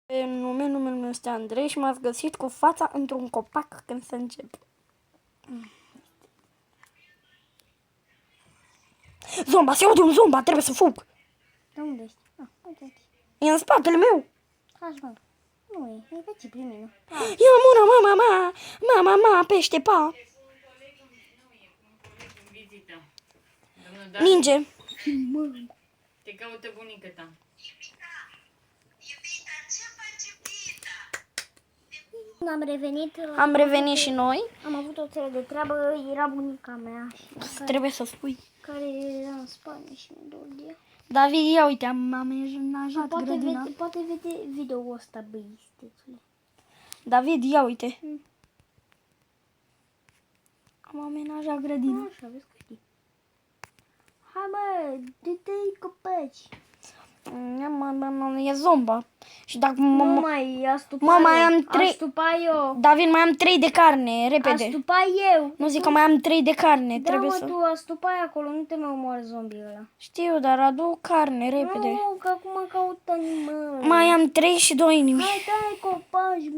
Numele meu este Andrei și m-ați găsit cu fața într-un copac când să încep. Zomba, se aude un zomba, trebuie să fug. De unde ești? Uite. E în spatele meu. Tragi, mă. Nu e pe prin mine. Ia mama, pește, pa. Ninge. Te caută bunica ta. Am revenit. Am revenit și noi. Am avut o țară de treabă. Era bunica mea. Trebuie să spui. Care era în Spania și mi-e dor de ea. David, ia uite, am amenajat grădina. Poate vede video-ul ăsta, băi, stițule. David, ia uite. Am amenajat grădina. Așa, vezi că știi. Hai, bă, de-te-i copaci. E zomba. Și dacă Nu mai, astupa mai eu. am 3. Astupa eu. David, mai am 3 de carne, repede. Astupa eu. Nu zic că mai am 3 de carne, Da, trebuie mă, să... tu astupai acolo, nu te mai omoară zombii ăla. Știu, dar aduc carne, repede. Nu, că acum caut animale. Mai am 3 și 2 inimi. Hai, dai copaci.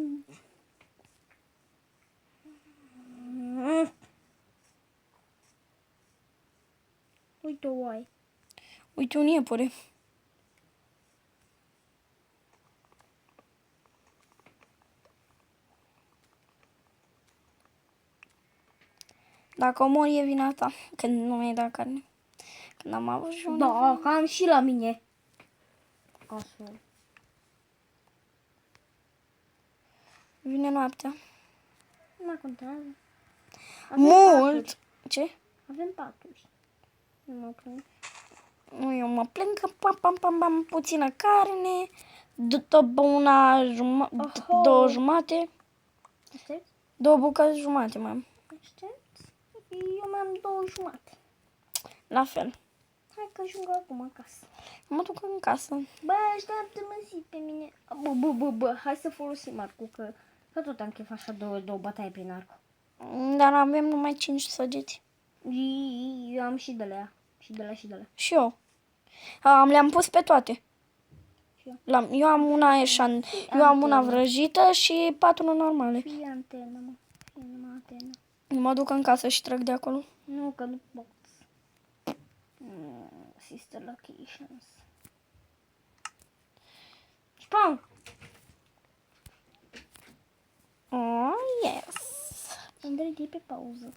Uite o oaie. Uite un iepure. Dacă omor e vina ta, când nu mi-ai dat carne. Când am avut și una. Da, cam și la mine. Așa. Vine noaptea. Nu mai contează. Mult! Ce? Avem paturi. Nu mă plâng. Nu, eu mă plâng că pam, puțină carne, după una două jumate, Aștepți? 2 bucăți jumate mai am. Aștepți? Eu mai am 2:30. La fel. Hai că ajung acum acasă. Mă duc în casă. Bă, așteaptă-mă zi pe mine. Bă, hai să folosim arcul, că tot am chef așa două bătaie prin arc. Dar avem numai 5 săgeți. Eu am și de la ea. Și de la. Și eu. Le-am pus pe toate. Eu am una eu am una vrăjită și 4 normale. Fie antenă, mă. Fie numai antenă. Mă duc în casă și trec de acolo. Nu, că nu pot. Sister locations. Spawn! Oh, yes. Andrei, de pe pauză.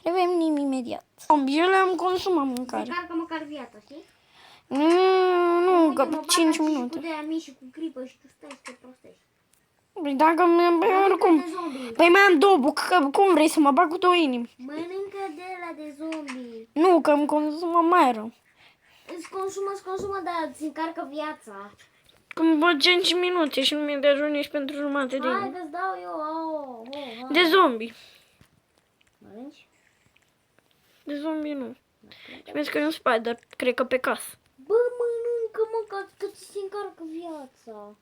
Revenim imediat. Eu le-am consumat mâncare. Carcă măcar viața, știi? Nu, că 5 minute. Cu de-aia mici și cu gripă și tu stai și te prostești. Păi dacă oricum. Păi mai am 2 bucăți, cum vrei să mă bag cu 2 inimi? Mănâncă de la de zombie. Nu, că îmi consumă mai rău. Îți consumă, dar îți încarcă viața. Când bă 5 minute și nu mi-e de ajuns nici pentru jumătate de Hai inimi. că-ți dau eu. Hai. De zombie. Mănânci? De zombie nu. Și vezi că e un spider, cred că pe casă. Bă, mănâncă, mă, că ți se încarcă viața.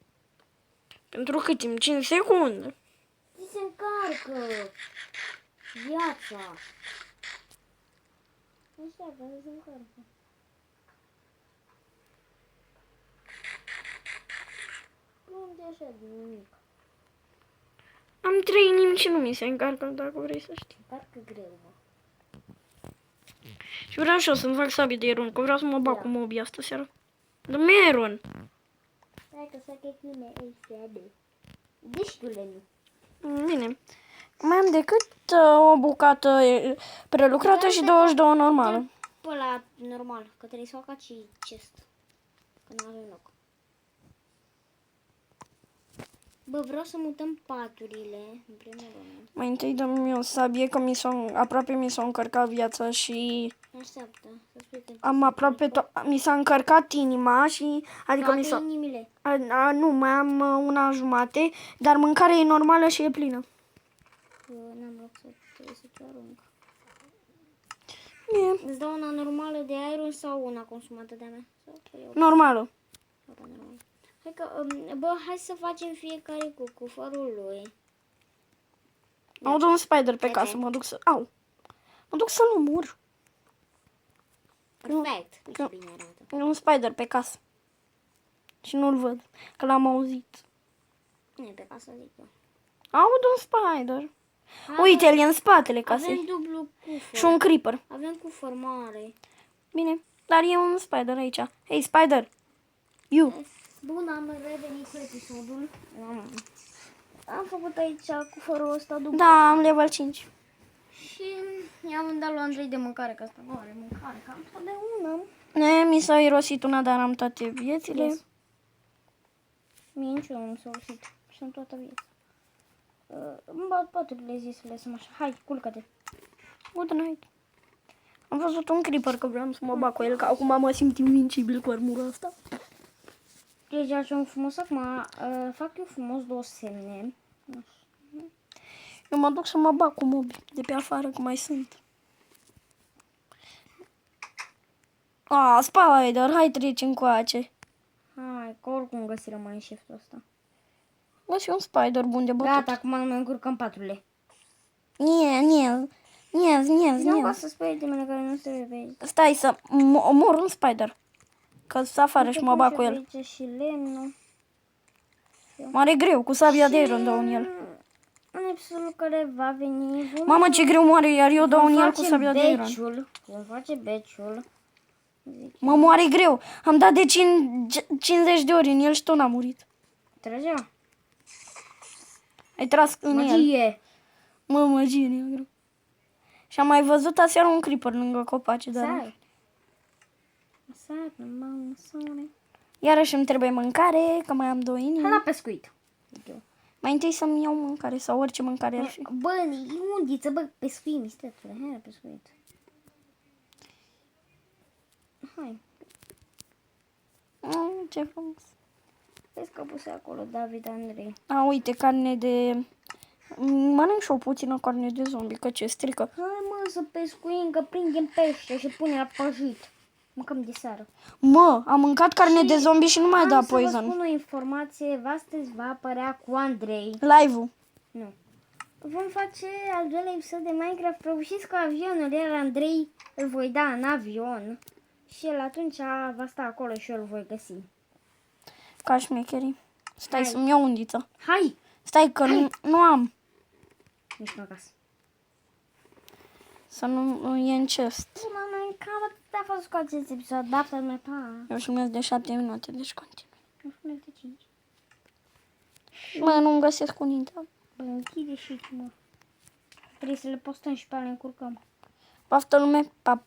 Pentru cât timp? 5 secunde. Ți se încarcă viața. Așa, că se încarcă. Unde așa de nimic? Am 3 inimi și nu mi se încarcă, dacă vrei să știi. Încarcă greu, mă. Și vreau și eu să-mi fac sabie de Iron, că vreau să mă bag cu mobii astă seară. Dar Meron. Hai că să că tine ei de. Deștule nu. Bine. Mai am decât o bucată prelucrată și 22 normală. Pă la normal, că trebuie să fac și chest. Că nu avem loc. Bă, vreau să mutăm paturile în primul rând. Mai întâi dăm o sabie, că aproape mi s-a încărcat viața și Așteaptă, să spui că am aproape mi s-a încărcat inima și adică mi toate s-a... inimile. Nu, mai am una jumate, dar mâncarea e normală și e plină. Eu n-am loc să trebuie să te arunc. Bine. Îți dau una normală de iron sau una consumată de-a mea? Normală. Hai că, bă, hai să facem fiecare cu cufărul lui. Aud un spider pe casă, mă duc să... Mă duc să-l omor. Perfect. Uite bine arată. E un spider pe casă. Și nu-l văd, că l-am auzit. Nu e pe casă, zic eu. Aud un spider. Uite, el e în spatele Avem casei. dublu cufăr. Și un creeper. Avem cufăr mare. Bine, dar e un spider aici. Hei, spider! You! Bun, am revenit cu episodul. Am făcut aici cufărul ăsta dublu. Da, am level 5. Și i-am dat lui Andrei de mâncare, că asta nu are mâncare, că am totdeauna. Mi s-a irosit una, dar am toate viețile. Yes. Mie niciodată nu s-a ușit. Și am toată viața. Îmi bat paturile zisele să mă așa. Hai, culcă-te. Good night. Am văzut un creeper că vreau să mă bag cu el, că acum mă simt invincibil cu armura asta. Deci așa frumos acum. Fac eu frumos 2 semne. Eu mă duc să mă bag cu mobi de pe afară, că mai sunt. Spider, hai treci încoace. Hai, că oricum găsirăm mai shift-ul ăsta. Găsi un spider bun de bătut. Gata, acum nu mai încurcăm paturile. Nie. Ca să spui de mine care nu se vede. Stai să omor un spider. Că să afară și mă bag cu el. Aici și lemnul. Mare greu, cu sabia de iron dau în el. În episodul care va veni Mamă, ce greu moare, iar eu dau în el cu sabia de iron. Vom face beciul. Mă moare greu. Am dat de 50 de ori în el și tot n-a murit. Trăgea. Ai tras în el. Magie. Magie neagră. Și am mai văzut aseară un creeper lângă copaci, dar... Sare. Iarăși îmi trebuie mâncare, că mai am 2 inimi. Hai la pescuit. Mai întâi să-mi iau mâncare sau orice mâncare ar fi. Bă, e undiță, bă, pescuim, istetule. Hai la pescuit. Hai. Ce frumos. Vezi că puse acolo David Andrei. Uite, carne de... Mănânc și o puțină carne de zombie, că ce strică. Hai mă să pescuim, că prindem pește și pune la păjit. Mâncăm de seară. Mă, am mâncat carne de zombie și nu mai da Am să vă poison. spun o informație. Astăzi va apărea cu Andrei. Live-ul. Nu. Vom face al doilea episod de Minecraft prăbușiți cu avionul, iar Andrei îl voi da în avion. Și el atunci va sta acolo și eu îl voi găsi. Ca șmecherii. Stai Hai. să-mi iau undiță. Hai! Stai că nu am. Nici nu acasă. Să nu e în chest. Mama, cam atât a fost cu acest episod. Baftă mea, pa! Eu filmez de 7 minute, deci continuu. Nu spune de 5. Mă, nu-mi găsesc cunința. Bă, închide și tu, mă. Trebuie să le postăm și pe ale încurcăm. Paftă lume, pa!